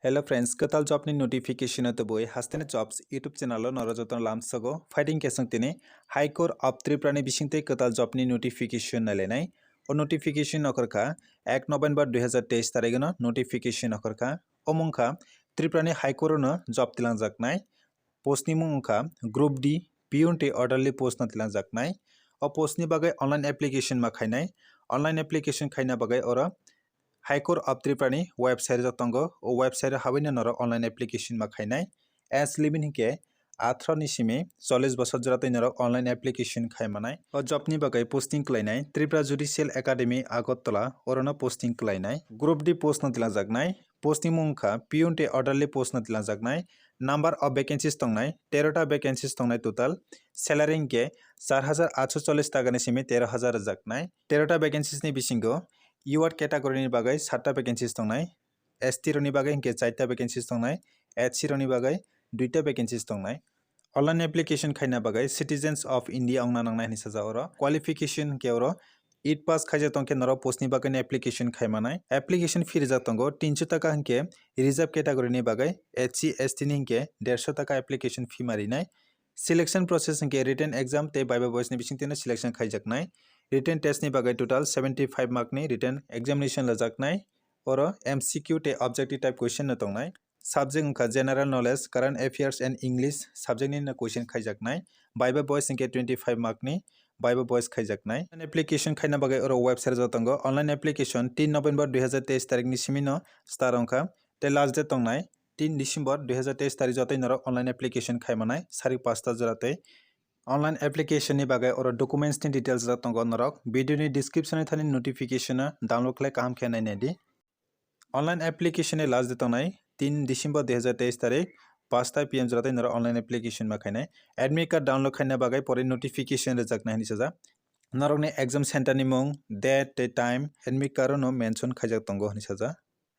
Hello friends, katal job ni notification to boy hastene jobs YouTube channel lo norojoton lamsago fighting kesang tini High Court of Tripura ni bisingte katal job ni notification nalenai o notification okorka 1 November 2023 tarige no notification okorka omongka Tripura ni High Court no job tilangjaknai post ni mungka Group D Piyunte orderly post na tilangjaknai o post ni bagai online application ma khainai online application khaina bagai ora High Court of Tripura ni website jotongo o website hawaini noro online application ma khainai as living hike 18 ni simi 40 বছর জরাতে নরক online application খাইমানাই ও জবনি বাগাই posting ক্লাইনাই Tripura judicial academy Agartala ওরনো posting ক্লাইনাই গ্রুপ ডি পোস্ট না দিলা জাগনাই পোস্টিং মুংখা পিউনটে অর্ডারলি পোস্ট না দিলা জাগনাই নাম্বার অফ ভ্যাকেন্সিস তংনাই 13টা ভ্যাকেন্সিস তংনাই টোটাল স্যালারি কে 4840 টাকা ni simi 13000 জাগনাই 13টা vacancies ni bisingo UR category ni bagai 7টা ভ্যাকেন্সিস তংনাই ST roni bagai hingke 4টা ভ্যাকেন্সিস তংনাই HC roni bagai 2টা ভ্যাকেন্সিস তংনাই অনলাইন অ্যাপ্লিকেশন খাইনা বাগাই সিটিজেন্স অফ ইন্ডিয়া অংনা নাংনাই হিসা যাওরা কোয়ালিফিকেশন কেওরা 8 পাস খাইজা তংকে নর পোস্টনি বাগাই অ্যাপ্লিকেশন খাইমানাই অ্যাপ্লিকেশন ফি রিজা তঙ্গ 300 টাকা হংকে রিজার্ভ ক্যাটাগরি ni বাগাই HC ST ni hingke 150 টাকা অ্যাপ্লিকেশন ফি মারিনাই selection process hingke written exam te বাইবা বয়স ni bisingtene সিলেকশন খাইজাকনাই রিটেন টেস্ট ni বাগাই total 75 mark ni written examination लाजाकनाय और MCQ te objective type question na tongnai subject ka general knowledge current affairs and english subject ni na question khaijaknai baiba boys inke 25 mark ni baiba boys khaijaknai application khaina bagai oro website jotongo online application 3 November 2023 tarik ni simino star ongka te last date tongnai 3 December 2023 tarik jotai noro online application khaimanai 5:30 jorate online application ni bagai oro documents ni details jotongo norok video ni description ni thani notification download khlai kaham khenai nedi online application ni last date tongnai 3 December 2023 तारिख 5 PM जराते नर online application मा खाइनाय admit card download खाइना बागै परे notification रजाकना हनि सजा नरकने exam centre नि मुं date time admit card नो mention खाइजाक तंगो हनि सजा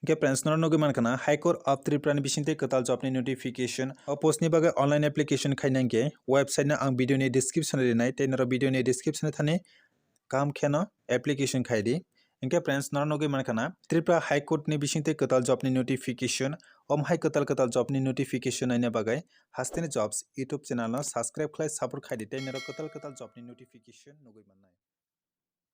के फ्रेंड्स नर नगै मानखाना हाई कोर्ट ऑफ त्रिपुरा नि बिसिंते कताल जॉब नि नोटिफिकेशन अ पोस्ट नि बागै ऑनलाइन एप्लीकेशन खाइनांगे वेबसाइट ना आं वीडियो नि डिस्क्रिप्शन रिनाय ते नर वीडियो नि डिस्क्रिप्शन थाने काम खेनो एप्लीकेशन खाइदि इनके फ्रेंड्स नर नगै मानखाना त्रिपुरा हाई कोर्ट नि बिसिंते कताल जॉब नि नोटिफिकेशन हाई कताल जॉब नि नोटिफिकेशन नायना बागै हास्तेनि जॉब्स YouTube चैनल न सब्सक्राइब खालाय सपोर्ट खाइदि ते नर कताल जॉब नि नोटिफिकेशन नगै माननाय।